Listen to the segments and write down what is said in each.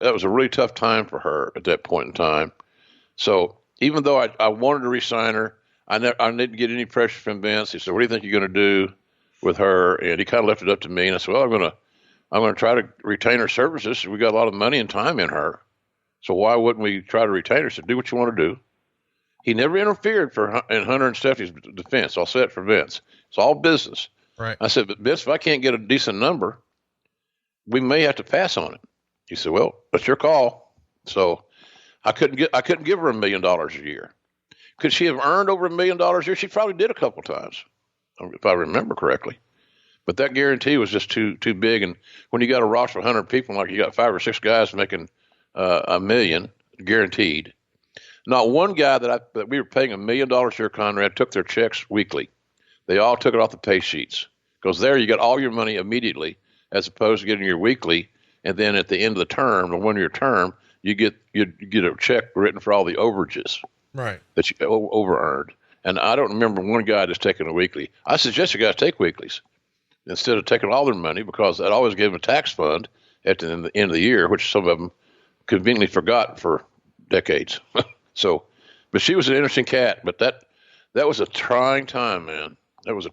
that was a really tough time for her at that point in time. So even though I wanted to re-sign her, I didn't get any pressure from Vince. He said, "What do you think you're going to do with her?" And he kind of left it up to me. And I said, "Well, I'm going to try to retain her services. We got a lot of money and time in her. So why wouldn't we try to retain her?" He said, "Do what you want to do." He never interfered in Hunter and Stephanie's defense. I'll say it for Vince. It's all business. Right. I said, "But Vince, if I can't get a decent number, we may have to pass on it." He said, "Well, that's your call." So I couldn't give her $1 million a year. Could she have earned over $1 million a year? She probably did a couple times, if I remember correctly. But that guarantee was just too big. And when you got a roster of 100 people, like you got 5 or 6 guys making $1 million guaranteed, not one guy that we were paying $1 million a year, Conrad, took their checks weekly. They all took it off the pay sheets, because there you got all your money immediately, as opposed to getting your weekly, and then at the end of the term, the 1-year term, you get a check written for all the overages. Right. That you over earned. And I don't remember one guy just taking a weekly. I suggest you guys take weeklies instead of taking all their money, because that always gave them a tax fund at the end of the year, which some of them conveniently forgot for decades. So, but she was an interesting cat. But that was a trying time, man. That was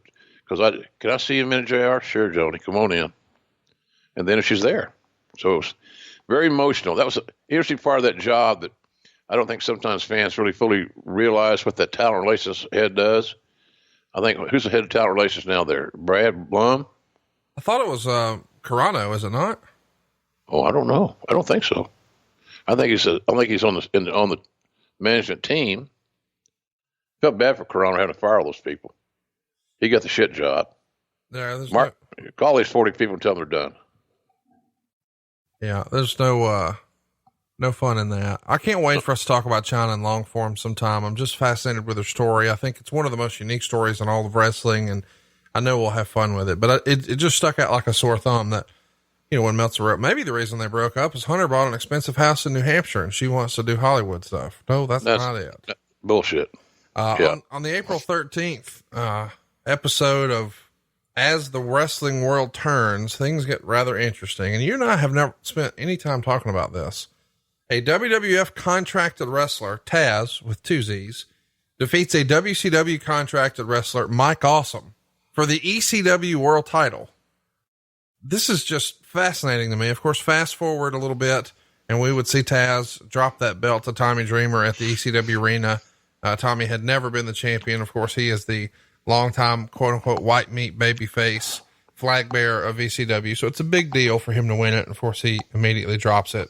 can I see you a minute, JR? Sure, Joni, come on in. And then she's there. So it was very emotional. That was an interesting part of that job that I don't think sometimes fans really fully realize what that talent relations head does. I think, who's the head of talent relations now there? Brad Blum? I thought it was Carano, is it not? Oh, I don't know. I don't think so. I think he's on the management team. Felt bad for Carano having to fire all those people. He got the shit job. Yeah, Mark, call these 40 people and tell them they're done. Yeah, there's no fun in that. I can't wait for us to talk about China in long form sometime. I'm just fascinated with her story. I think it's one of the most unique stories in all of wrestling, and I know we'll have fun with it. But it just stuck out like a sore thumb that, when Meltzer wrote, maybe the reason they broke up is Hunter bought an expensive house in New Hampshire and she wants to do Hollywood stuff. No, that's not it. Bullshit. Yeah. On the April 13th episode of As the Wrestling World Turns, things get rather interesting. And you and I have never spent any time talking about this. A WWF contracted wrestler, Taz, with 2 Z's, defeats a WCW contracted wrestler, Mike Awesome, for the ECW world title. This is just fascinating to me. Of course, fast forward a little bit, and we would see Taz drop that belt to Tommy Dreamer at the ECW arena. Tommy had never been the champion. Of course, he is the longtime quote unquote white meat babyface flag bearer of ECW. So it's a big deal for him to win it. And of course, he immediately drops it.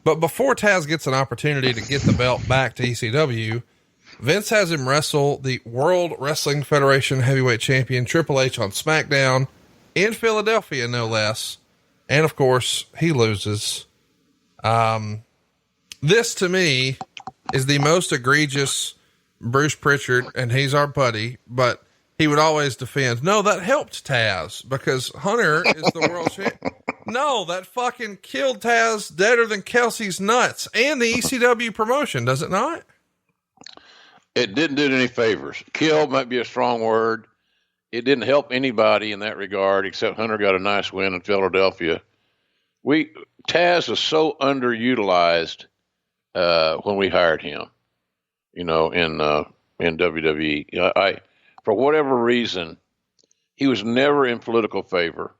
But before Taz gets an opportunity to get the belt back to ECW, Vince has him wrestle the World Wrestling Federation heavyweight champion Triple H on SmackDown in Philadelphia, no less. And of course, he loses. This to me is the most egregious Bruce Pritchard, and he's our buddy, but he would always defend, no, that helped Taz because Hunter is the world champion. No, that fucking killed Taz deader than Kelsey's nuts and the ECW promotion, does it not? It didn't do any favors. Kill might be a strong word. It didn't help anybody in that regard, except Hunter got a nice win in Philadelphia. Taz was so underutilized when we hired him, in WWE. For whatever reason, he was never in political favor.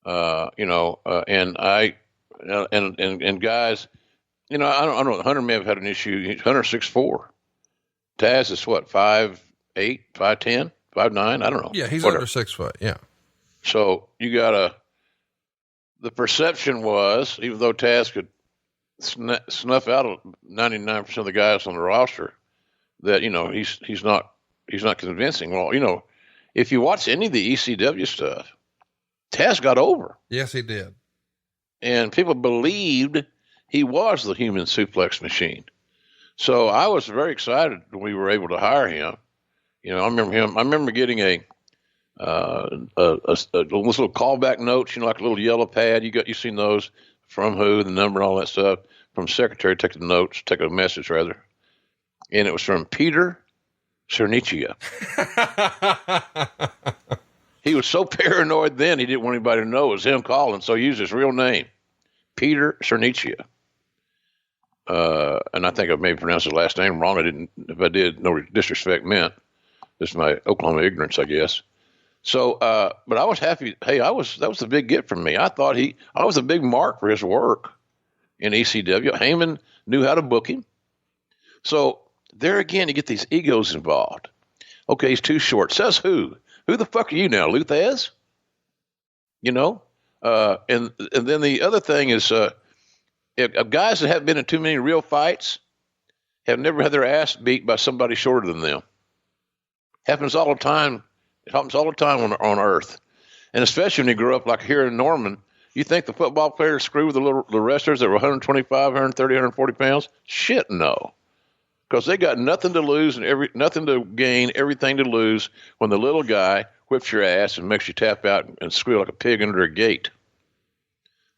And guys, I don't know. Hunter may have had an issue. Hunter's 6'4". Taz is what, 5'8", 5'10", 5'9"? I don't know. Yeah, he's under 6 foot. Yeah. So the perception was, even though Taz could snuff out 99% of the guys on the roster, that he's not convincing. Well, if you watch any of the ECW stuff, Taz got over. Yes, he did. And people believed he was the human suplex machine. So I was very excited when we were able to hire him. I remember getting a little callback notes, like a little yellow pad. You've seen those from who, the number, and all that stuff. From secretary, take a message rather. And it was from Peter Cernicia. He was so paranoid then, he didn't want anybody to know it was him calling, so he used his real name, Peter Cernicia. and I think I may pronounce his last name wrong. I didn't. If I did, no disrespect meant. This is my Oklahoma ignorance, I guess. So, but I was happy. Hey, that was a big get from me. I thought I was a big mark for his work in ECW. Heyman knew how to book him. So there again, you get these egos involved. Okay, he's too short. Says who? Who the fuck are you now, Luthez? You know? And then the other thing is, if guys that haven't been in too many real fights have never had their ass beat by somebody shorter than them. Happens all the time. It happens all the time on Earth. And especially when you grow up like here in Norman, you think the football players screw with the wrestlers that were 125, 130, 140 pounds? Shit, no. Because they got nothing to lose and nothing to gain, everything to lose when the little guy whips your ass and makes you tap out and squeal like a pig under a gate.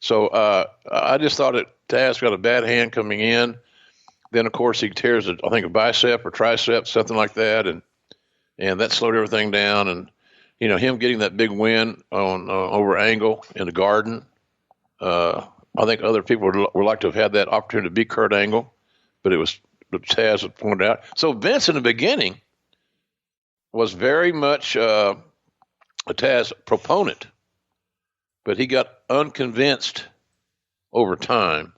So I just thought Taz got a bad hand coming in. Then, of course, he tears, I think, a bicep or tricep, something like that, and that slowed everything down. And, you know, him getting that big win on over Angle in the Garden, I think other people would like to have had that opportunity to beat Kurt Angle, but Taz had pointed out. So Vince in the beginning was very much a Taz proponent, but he got unconvinced over time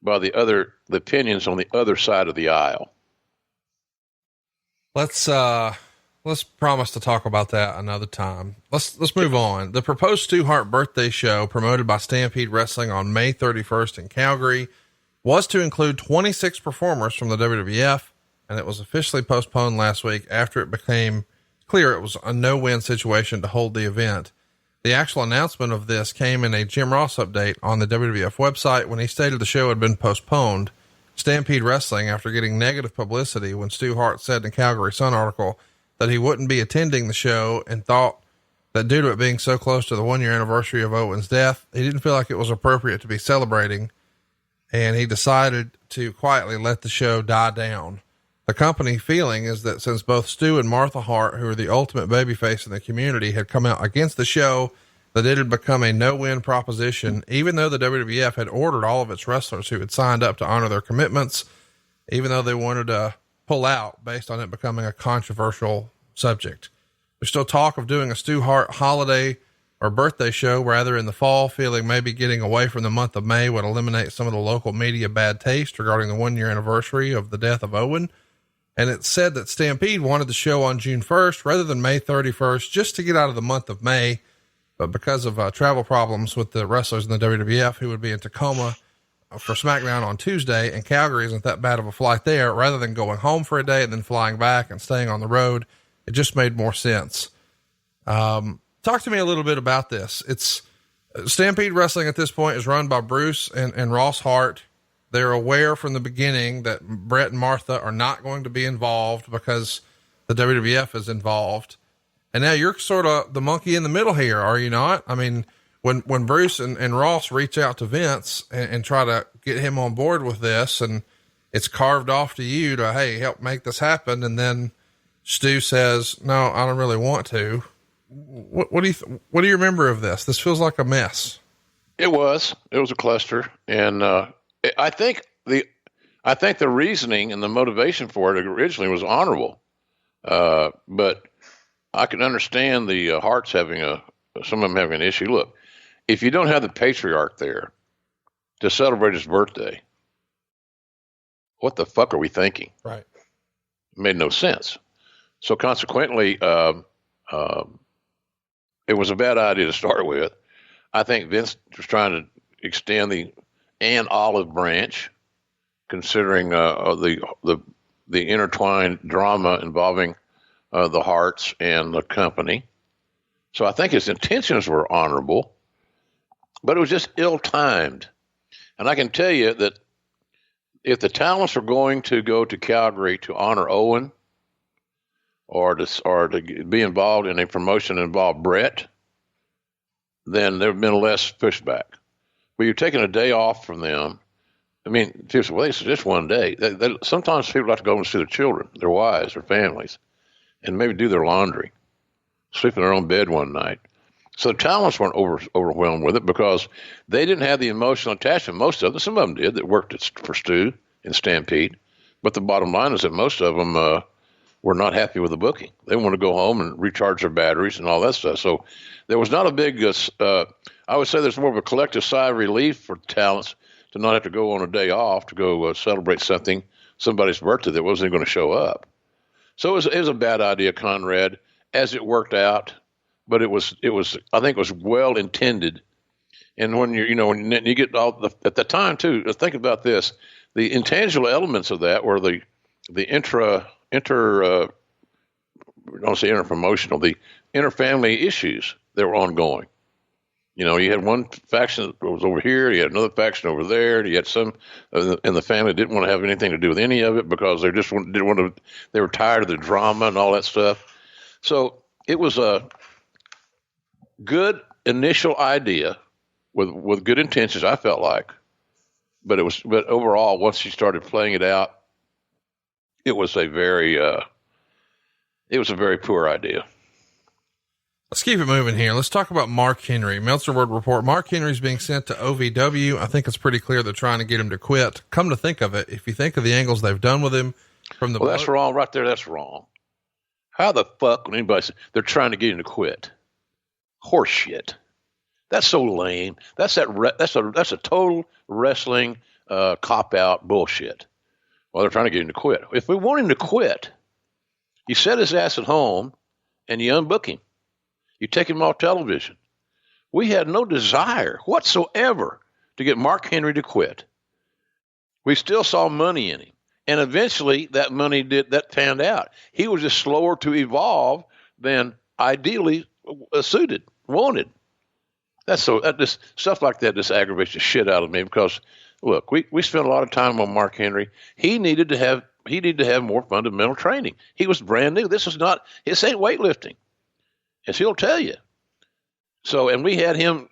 by the opinions on the other side of the aisle. Let's promise to talk about that another time. Let's move on. The proposed Stu Hart birthday show promoted by Stampede Wrestling on May 31st in Calgary was to include 26 performers from the WWF, and it was officially postponed last week after it became clear it was a no-win situation to hold the event. The actual announcement of this came in a Jim Ross update on the WWF website when he stated the show had been postponed. Stampede Wrestling, after getting negative publicity when Stu Hart said in a Calgary Sun article that he wouldn't be attending the show and thought that due to it being so close to the 1-year anniversary of Owen's death, he didn't feel like it was appropriate to be celebrating, and he decided to quietly let the show die down. The company feeling is that since both Stu and Martha Hart, who are the ultimate babyface in the community, had come out against the show, that it had become a no-win proposition, even though the WWF had ordered all of its wrestlers who had signed up to honor their commitments, even though they wanted to pull out based on it becoming a controversial subject. There's still talk of doing a Stu Hart holiday or birthday show rather in the fall, feeling maybe getting away from the month of May would eliminate some of the local media bad taste regarding the 1-year anniversary of the death of Owen. And it said that Stampede wanted the show on June 1st rather than May 31st, just to get out of the month of May. But because of travel problems with the wrestlers in the WWF who would be in Tacoma for SmackDown on Tuesday, and Calgary isn't that bad of a flight there, rather than going home for a day and then flying back and staying on the road, it just made more sense. Talk to me a little bit about this. It's Stampede Wrestling at this point is run by Bruce and Ross Hart. They're aware from the beginning that Brett and Martha are not going to be involved because the WWF is involved. And now you're sort of the monkey in the middle here, are you not? I mean, when Bruce and Ross reach out to Vince and try to get him on board with this, and it's carved off to you to, hey, help make this happen. And then Stu says, no, I don't really want to. What do you remember of this? This feels like a mess. It was a cluster. And, I think the reasoning and the motivation for it originally was honorable. But I can understand the Harts having some of them having an issue. Look, if you don't have the patriarch there to celebrate his birthday, what the fuck are we thinking? Right. It made no sense. So consequently, it was a bad idea to start with. I think Vince was trying to extend the Ann Olive branch, considering the intertwined drama involving the Harts and the company. So I think his intentions were honorable, but it was just ill-timed. And I can tell you that if the talents are going to go to Calgary to honor Owen or to be involved in a promotion that involved Brett, then there have been less pushback. But you're taking a day off from them. I mean, seriously, well, it's just one day. Sometimes people like to go and see their children, their wives, their families, and maybe do their laundry, sleep in their own bed one night. So the talents weren't overwhelmed with it because they didn't have the emotional attachment. Most of them, some of them did that worked for Stu, in Stampede. But the bottom line is that most of them were not happy with the booking. They want to go home and recharge their batteries and all that stuff. So there was not a big, I would say there's more of a collective sigh of relief for talents to not have to go on a day off to go celebrate somebody's birthday that wasn't going to show up. So it was a bad idea, Conrad, as it worked out. But it was I think it was well intended. And when when you get at the time too, think about this: the intangible elements of that were the the interfamily issues that were ongoing. You had one faction that was over here, you had another faction over there, you had some in the family didn't want to have anything to do with any of it because they just didn't want to. They were tired of the drama and all that stuff. So it was a good initial idea with good intentions, I felt like, but overall, once you started playing it out, it was a very poor idea. Let's keep it moving here. Let's talk about Mark Henry. Meltzer Word Report. Mark Henry's being sent to OVW. I think it's pretty clear they're trying to get him to quit. Come to think of it, if you think of the angles they've done with him from the that's wrong right there. That's wrong. How the fuck when anybody says they're trying to get him to quit? Horse shit. That's so lame. That's a total wrestling cop out bullshit. Well, they're trying to get him to quit. If we want him to quit, you set his ass at home and you unbook him. You take him off television. We had no desire whatsoever to get Mark Henry to quit. We still saw money in him. And eventually that money that panned out. He was just slower to than ideally suited, wanted. This stuff like that just aggravates the shit out of me because look, we spent a lot of time on Mark Henry. He needed to have more fundamental training. He was brand new. This ain't weightlifting, as he'll tell you. So, and we had him.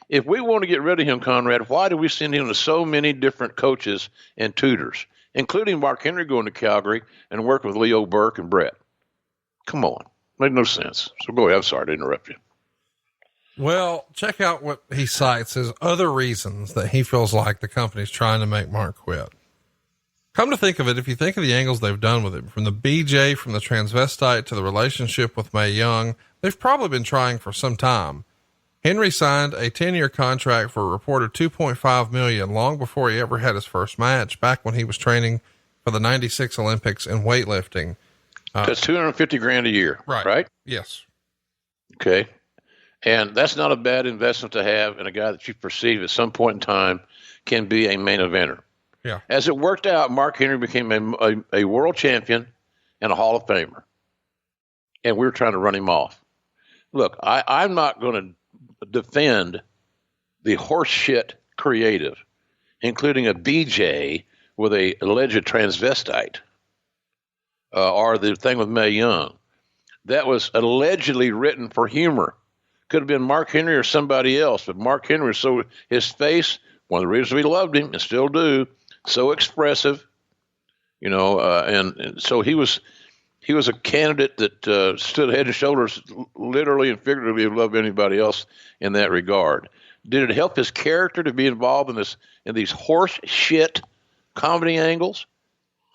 If we want to get rid of him, Conrad, why do we send him to so many different coaches and tutors, including Mark Henry going to Calgary and working with Leo Burke and Brett? Come on, made no sense. So go ahead. I'm sorry to interrupt you. Well, check out what he cites as other reasons that he feels like the company's trying to make Mark quit. Come to think of it, if you think of the angles they've done with him, from the BJ, from the transvestite to the relationship with Mae Young, they've probably been trying for some time. Henry signed a 10-year contract for a reported $2.5 million long before he ever had his first match, back when he was training for the 96 Olympics in weightlifting. That's $250,000 a year, right? Yes. Okay. And that's not a bad investment to have in a guy that you perceive at some point in time can be a main eventer. Yeah. As it worked out, Mark Henry became a world champion and a Hall of Famer. And we were trying to run him off. Look, I'm not going to defend the horseshit creative, including a BJ with a alleged transvestite, or the thing with Mae Young. That was allegedly written for humor. Could have been Mark Henry or somebody else, but Mark Henry, his face, one of the reasons we loved him and still do, so expressive, and so he was a candidate that stood head and shoulders, literally and figuratively, above anybody else in that regard. Did it help his character to be involved in these horse shit comedy angles?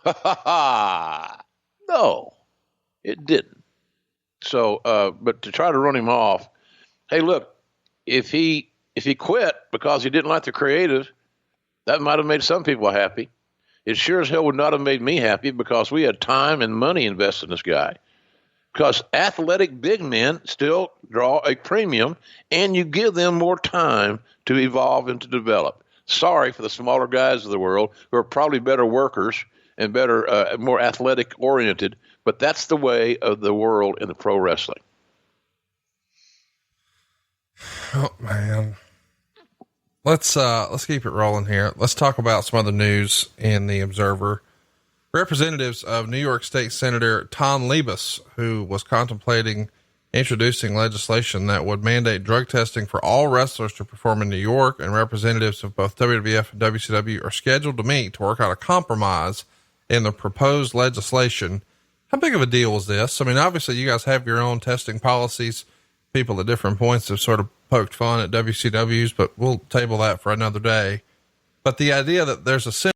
Ha ha ha! No, it didn't. So, but to try to run him off. Hey, look, if he quit because he didn't like the creative, that might have made some people happy. It sure as hell would not have made me happy because we had time and money invested in this guy. Because athletic big men still draw a premium, and you give them more time to evolve and to develop. Sorry for the smaller guys of the world who are probably better workers and better, more athletic oriented, but that's the way of the world in the pro wrestling. Oh man. Let's keep it rolling here. Let's talk about some other news in the Observer. Representatives of New York State Senator Tom Liebes, who was contemplating introducing legislation that would mandate drug testing for all wrestlers to perform in New York, and representatives of both WWF and WCW are scheduled to meet to work out a compromise in the proposed legislation. How big of a deal was this? I mean, obviously you guys have your own testing policies. People at different points have sort of poked fun at WCW's, but we'll table that for another day. But the idea that there's a